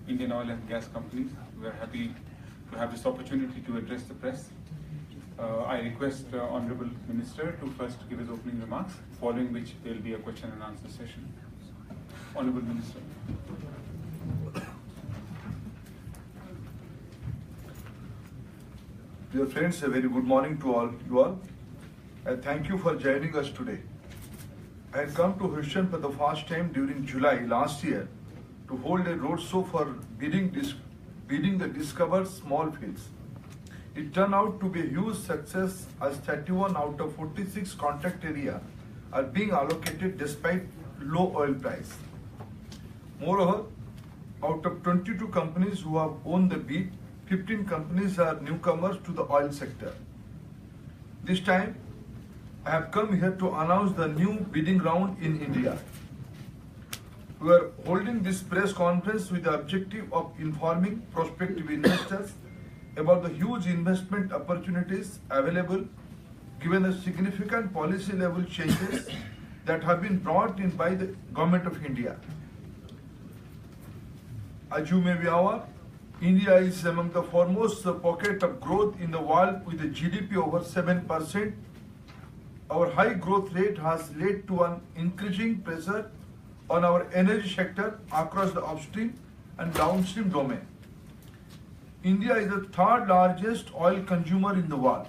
Indian oil and gas companies. We are happy to have this opportunity to address the press. I request Honorable Minister to first give his opening remarks, following which there will be a question and answer session. Honorable Minister. Dear friends, a very good morning to you all. I thank you for joining us today. I had come to Houston for the first time during July last year to hold a roadshow for bidding the discovered small fields. It turned out to be a huge success as 31 out of 46 contract area are being allocated despite low oil price. Moreover, out of 22 companies who have won the bid, 15 companies are newcomers to the oil sector. This time, I have come here to announce the new bidding round in India. We are holding this press conference with the objective of informing prospective investors about the huge investment opportunities available given the significant policy level changes that have been brought in by the Government of India. As you may be aware, India is among the foremost pocket of growth in the world with a GDP over 7%. Our high growth rate has led to an increasing pressure on our energy sector across the upstream and downstream domain. India is the third largest oil consumer in the world,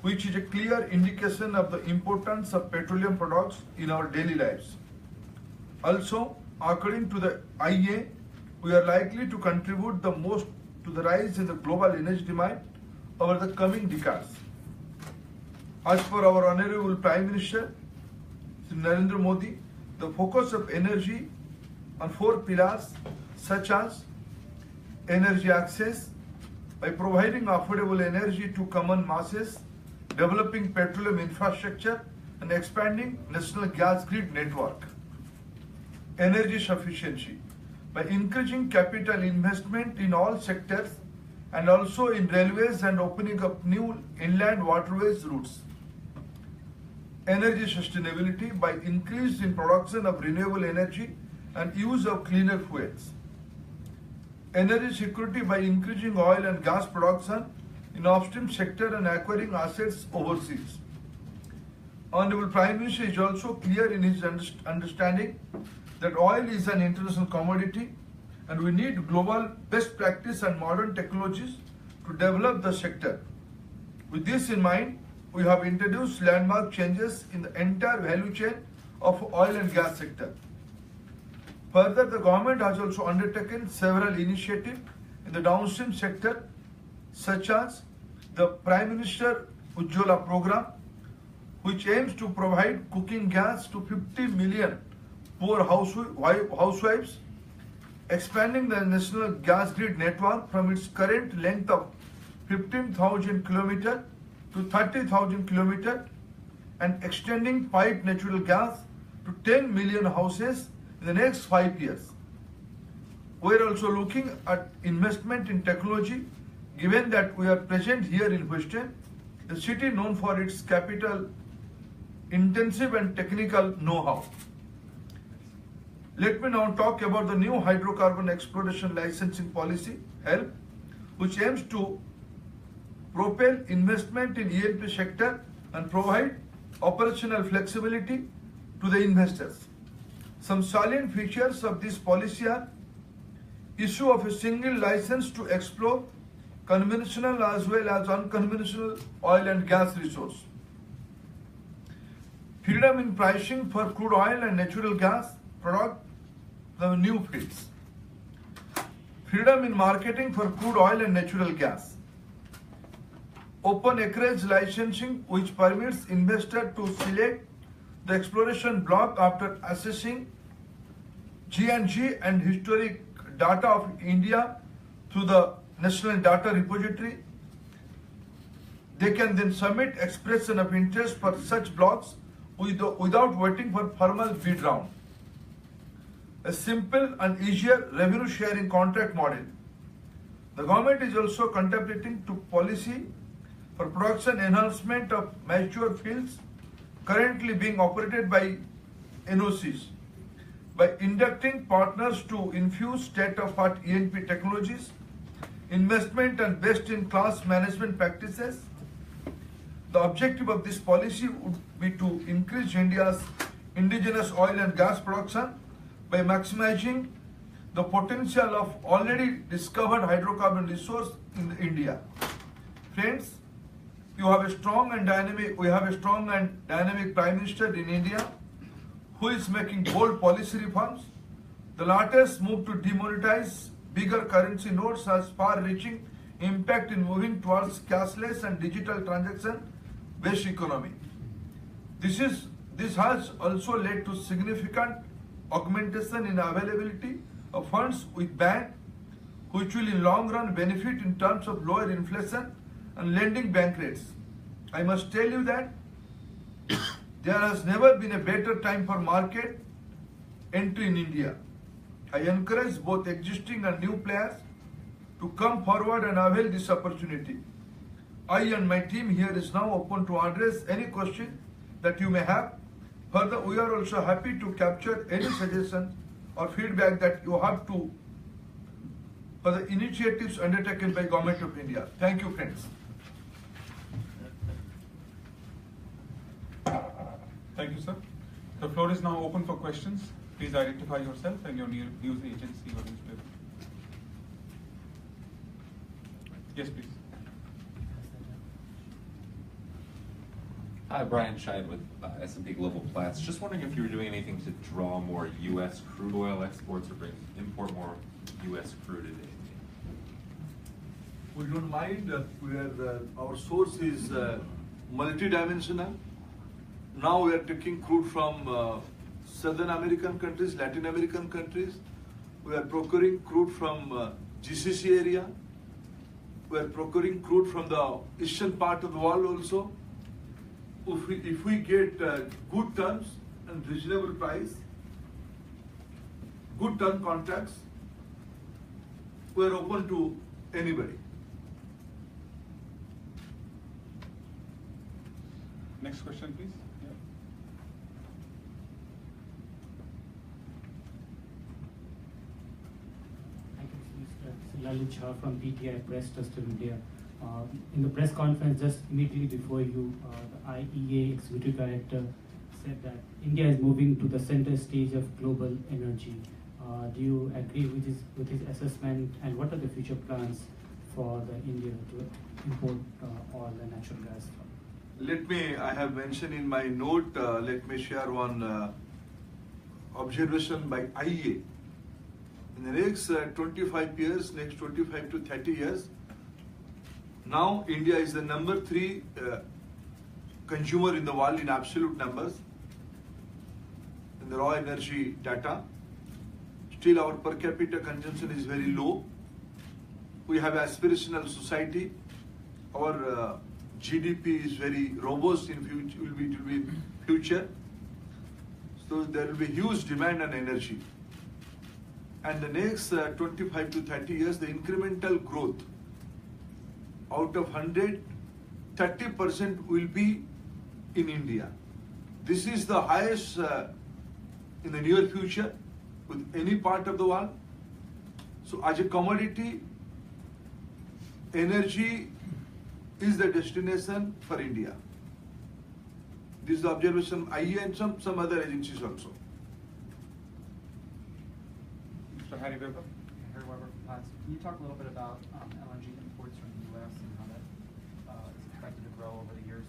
which is a clear indication of the importance of petroleum products in our daily lives. Also, according to the IEA, we are likely to contribute the most to the rise in the global energy demand over the coming decades. As per our Honorable Prime Minister, Shri Narendra Modi, the focus of energy on 4 pillars such as energy access by providing affordable energy to common masses, developing petroleum infrastructure and expanding national gas grid network. Energy sufficiency by increasing capital investment in all sectors and also in railways and opening up new inland waterways routes. Energy sustainability by increase in production of renewable energy and use of cleaner fuels. Energy security by increasing oil and gas production in upstream sector and acquiring assets overseas. Honorable Prime Minister is also clear in his understanding that oil is an international commodity and we need global best practice and modern technologies to develop the sector. With this in mind, we have introduced landmark changes in the entire value chain of oil and gas sector. Further, the government has also undertaken several initiatives in the downstream sector, such as the Prime Minister Ujjwala program, which aims to provide cooking gas to 50 million poor housewives, expanding the national gas grid network from its current length of 15,000 km to 30,000 km and extending piped natural gas to 10 million houses in the next 5 years. We are also looking at investment in technology, given that we are present here in Houston, a city known for its capital intensive and technical know-how. Let me now talk about the new hydrocarbon exploration licensing policy, HELP, which aims to propel investment in E&P sector and provide operational flexibility to the investors. Some salient features of this policy are issue of a single license to explore conventional as well as unconventional oil and gas resource. Freedom in pricing for crude oil and natural gas product, the new fields. Freedom in marketing for crude oil and natural gas. Open acreage licensing, which permits investor to select the exploration block after assessing G&G and historic data of India through the National Data Repository. They can then submit expression of interest for such blocks without waiting for formal bid round. A simple and easier revenue sharing contract model. The government is also contemplating to policy for production enhancement of mature fields currently being operated by NOCs. by inducting partners to infuse state-of-art E&P technologies, investment and best-in-class management practices. The objective of this policy would be to increase India's indigenous oil and gas production by maximizing the potential of already discovered hydrocarbon resource in India. Friends, we have a strong and dynamic Prime Minister in India who is making bold policy reforms. The latest move to demonetize bigger currency notes has far-reaching impact in moving towards cashless and digital transaction-based economy. This has also led to significant augmentation in availability of funds with banks, which will in long run benefit in terms of lower inflation and lending bank rates. I must tell you that there has never been a better time for market entry in India. I encourage both existing and new players to come forward and avail this opportunity. I and my team here is now open to address any question that you may have. Further, we are also happy to capture any suggestions or feedback that you have for the initiatives undertaken by Government of India. Thank you, friends. Thank you, sir. The floor is now open for questions. Please identify yourself and your news agency or newspaper. Yes, please. Hi, Brian Scheid with S&P Global Platts. Just wondering if you were doing anything to draw more U.S. crude oil exports or import more U.S. crude into India. We don't mind. Our source is multidimensional. Now we are taking crude from Southern American countries, Latin American countries. We are procuring crude from GCC area. We are procuring crude from the eastern part of the world also. If we get good terms and reasonable price, good term contracts, we are open to anybody. Next question, please. Lalit Shah from PTI Press Trust of India. In the press conference just immediately before you, the IEA Executive Director said that India is moving to the center stage of global energy. Do you agree with his assessment, and what are the future plans for India to import oil and natural gas? I have mentioned in my note, let me share one observation by IEA. In the next 25 years, next 25 to 30 years, now India is the number 3 consumer in the world in absolute numbers, in the raw energy data. Still our per capita consumption is very low. We have aspirational society. Our GDP is very robust in future. So there will be huge demand on energy. And the next 25 to 30 years, the incremental growth out of 100, 30% will be in India. This is the highest in the near future with any part of the world. So as a commodity, energy is the destination for India. This is the observation of IEA and some other agencies also. Mr. Harry Weber. Harry Weber from Platts. Can you talk a little bit about LNG imports from the U.S. and how that is expected to grow over the years,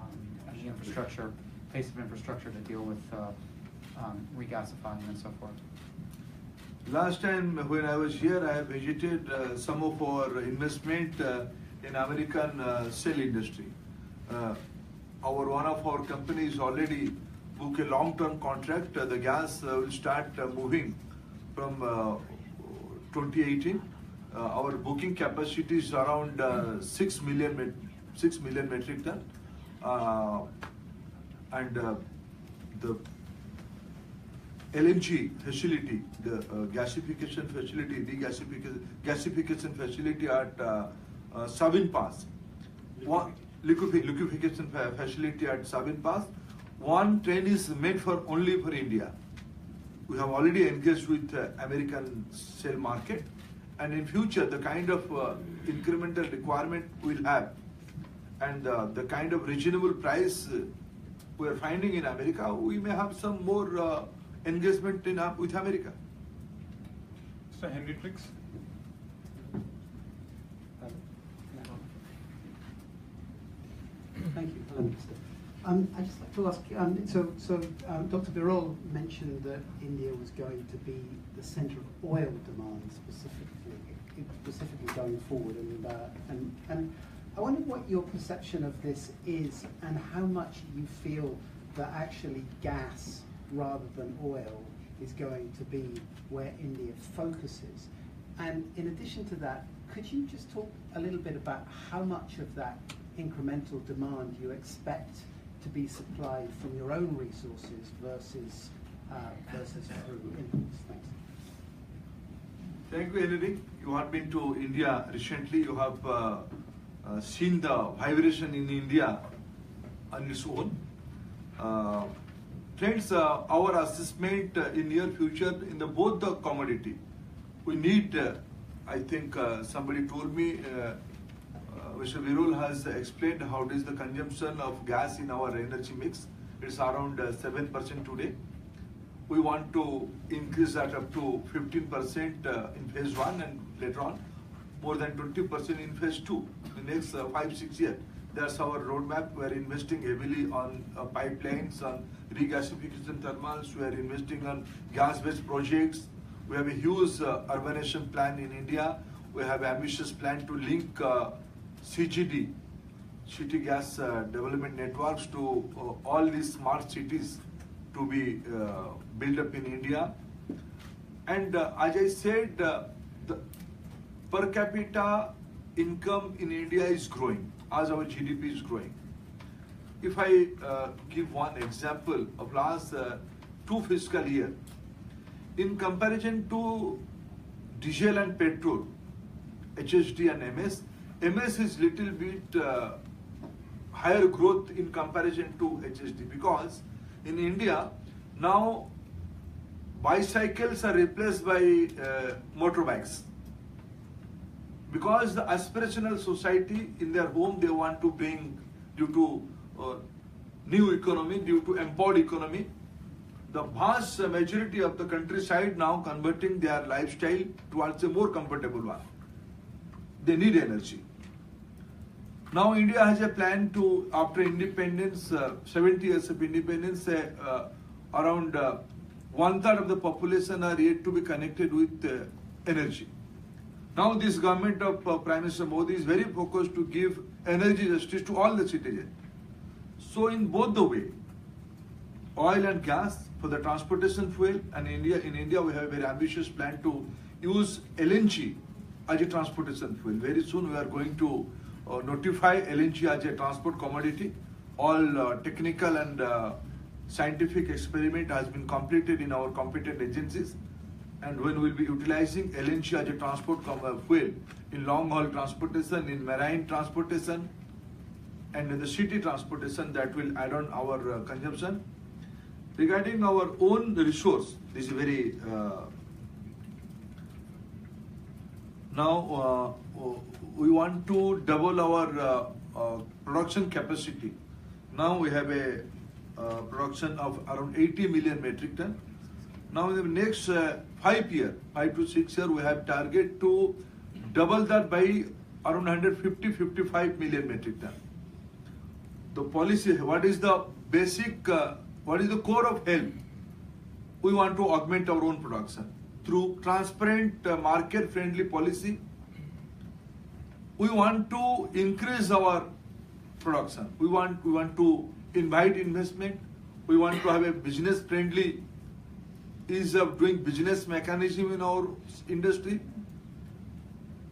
and the infrastructure, pace of infrastructure to deal with regasifying and so forth? Last time when I was here, I have visited some of our investment in American shale industry. One of our companies already booked a long-term contract. The gas will start moving from 2018. Our booking capacity is around 6 million metric ton, and the LNG facility, the gasification facility, gasification facility at Sabin Pass, liquefaction facility at Sabin Pass. One train is made only for India. We have already engaged with American shale market, and in future the kind of incremental requirement we'll have and the kind of reasonable price we are finding in America, we may have some more engagement with America. Mr. Henry Trix. Thank you. Hello, Minister. I'd just like to ask, Dr. Birol mentioned that India was going to be the centre of oil demand specifically going forward, and I wonder what your perception of this is and how much you feel that actually gas rather than oil is going to be where India focuses. And in addition to that, could you just talk a little bit about how much of that incremental demand you expect to be supplied from your own resources versus through imports? Thanks. Thank you, Henry. You have been to India recently. You have seen the vibration in India on its own. Friends, our assessment in near future in both the commodity, we need, I think somebody told me, Mr. Virul has explained how it is the consumption of gas in our energy mix. It's around 7% today. We want to increase that up to 15% in phase 1 and later on more than 20% in phase 2 in the next 5-6 years. That's our roadmap. We are investing heavily on pipelines, on regasification thermals. We are investing on gas-based projects. We have a huge urbanization plan in India. We have ambitious plan to link CGD, city gas development networks, to all these smart cities to be built up in India. And as I said, the per capita income in India is growing as our GDP is growing. If I give one example of last 2 fiscal years, in comparison to diesel and petrol, HSD and MS, MS is little bit higher growth in comparison to HSD, because in India now bicycles are replaced by motorbikes, because the aspirational society in their home they want to bring due to new economy, due to empowered economy. The vast majority of the countryside now converting their lifestyle towards a more comfortable one. They need energy. Now India has a plan to, after independence, 70 years of independence, around 1/3 of the population are yet to be connected with energy. Now this government of Prime Minister Modi is very focused to give energy justice to all the citizens. So in both the way, oil and gas for the transportation fuel, and in India we have a very ambitious plan to use LNG as a transportation fuel. Very soon we are going to notify LNG as a transport commodity. All technical and scientific experiment has been completed in our competent agencies, and when we will be utilizing LNG as a transport fuel in long haul transportation, in marine transportation, and in the city transportation, that will add on our consumption. Regarding our own resource, this is very now we want to double our production capacity. Now we have a production of around 80 million metric ton. Now in the next 5 to 6 years, we have target to double that by around 150-55 million metric ton. The policy, what is the basic, what is the core of health? We want to augment our own production through transparent, market-friendly policy. We want to increase our production. We want to invite investment. We want to have a business-friendly ease of doing business mechanism in our industry.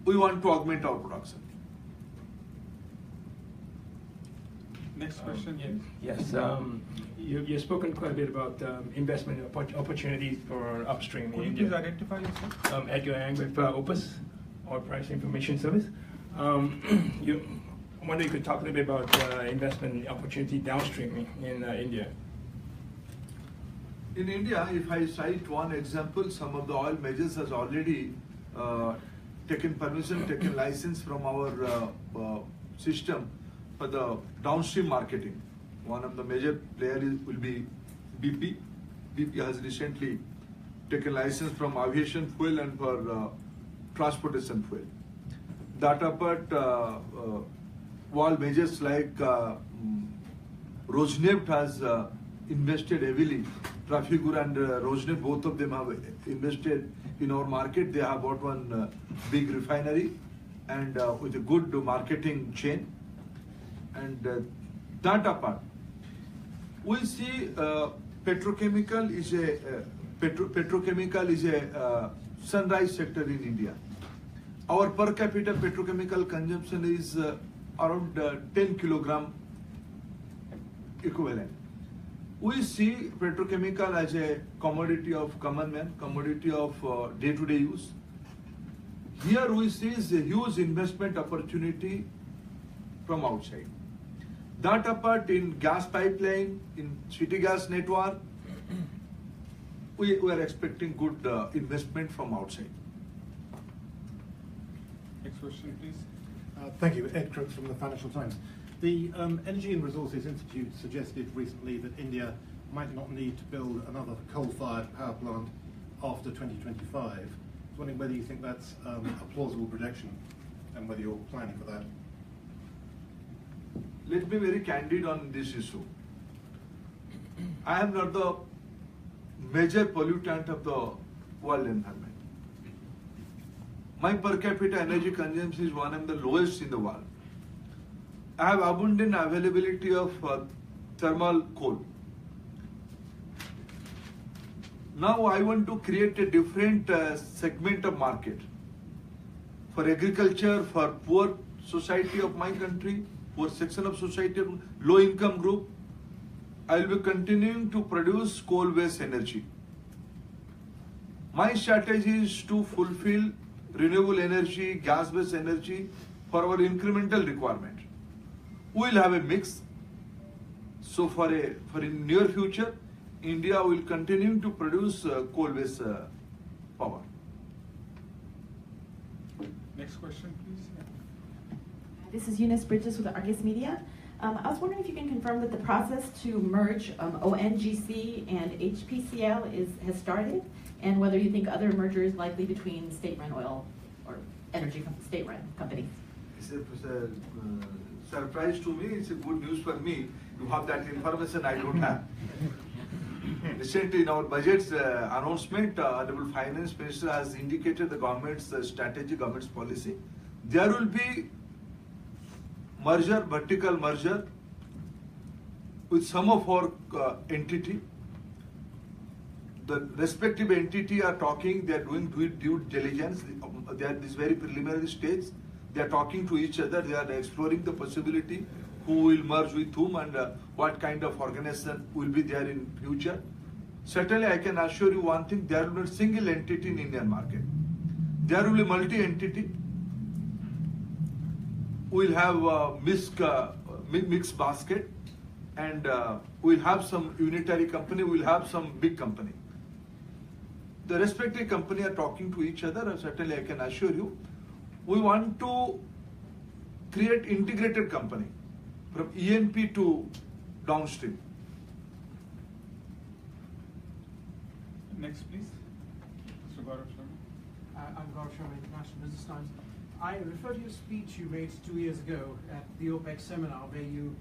We want to augment our production. Next question. Yes, you've spoken quite a bit about investment opportunities for upstream in India. Please identify yourself. Edgar Yang with OPEC, Oil Price Information Service. I wonder if you could talk a little bit about investment opportunity downstream in India. In India, if I cite one example, some of the oil majors has already taken permission, taken license from our system for the downstream marketing. One of the major players will be BP. BP has recently taken license from aviation fuel and for transportation fuel. That apart, oil majors like Rosneft has invested heavily. Trafigura and Rosneft, both of them have invested in our market. They have bought one big refinery and with a good marketing chain. And that apart, we see petrochemical is a sunrise sector in India. Our per capita petrochemical consumption is around 10 kilogram equivalent. We see petrochemical as a commodity of common man, commodity of day-to-day use. Here we see a huge investment opportunity from outside. That apart, in gas pipeline, in city gas network, we are expecting good investment from outside. Next question, please. Thank you. Ed Crooks from the Financial Times. The Energy and Resources Institute suggested recently that India might not need to build another coal-fired power plant after 2025. I was wondering whether you think that's a plausible projection and whether you're planning for that. Let me be very candid on this issue. I am not the major pollutant of the world environment. My per capita energy consumption is one of the lowest in the world. I have abundant availability of thermal coal. Now I want to create a different segment of market for agriculture, for poor society of my country, poor section of society, low income group. I will be continuing to produce coal-based energy. My strategy is to fulfill renewable energy, gas-based energy for our incremental requirement. We will have a mix. So for in near future, India will continue to produce coal-based power. Next question, please. This is Eunice Bridges with Argus Media. I was wondering if you can confirm that the process to merge ONGC and HPCL has started, and whether you think other mergers likely between state-run oil or state-run companies. It's a surprise to me. It's a good news for me. You have that information I don't have. Recently, in our budget announcement, Honorable Finance Minister has indicated the government's strategy, government's policy. There will be merger, vertical merger with some of our entity. The respective entity are talking, they are doing due diligence. They are at this very preliminary stage. They are talking to each other. They are exploring the possibility who will merge with whom and what kind of organization will be there in future. Certainly, I can assure you one thing: there will be a single entity in Indian market. There will be multi-entity. We'll have a mixed basket, and we'll have some unitary company. We'll have some big company. The respective company are talking to each other, and certainly I can assure you, we want to create integrated company from E&P to downstream. Next, please. Mr. Gaurav Sharma. I'm Gaurav Sharma, International Business Times. I refer to your speech you made 2 years ago at the OPEC seminar, where you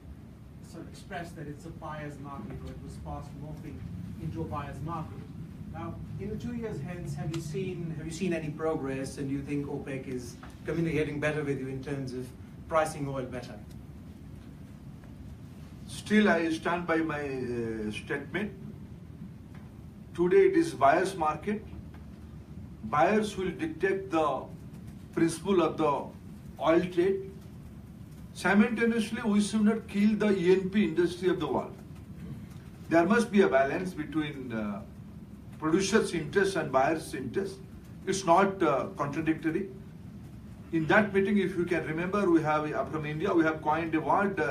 sort of expressed that it's a buyer's market, or it was fast morphing into a buyer's market. Now, in the 2 years hence, have you seen any progress, and do you think OPEC is communicating better with you in terms of pricing oil better? Still, I stand by my statement. Today it is buyer's market. Buyers will dictate the principle of the oil trade. Simultaneously, we should not kill the E&P industry of the world. There must be a balance between producers' interest and buyers' interest. It's not contradictory. In that meeting, if you can remember, we have from India, we have coined a word,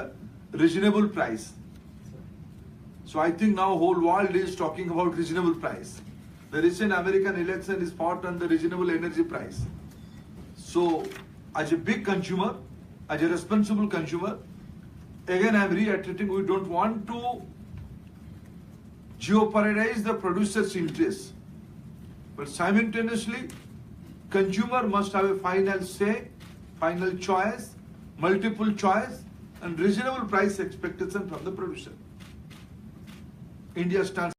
reasonable price. So I think now whole world is talking about reasonable price. The recent American election is fought on the reasonable energy price. So as a big consumer, as a responsible consumer, again I am reiterating, we don't want to jeopardize the producer's interests. But simultaneously, consumer must have a final say, final choice, multiple choice, and reasonable price expectation from the producer. India stands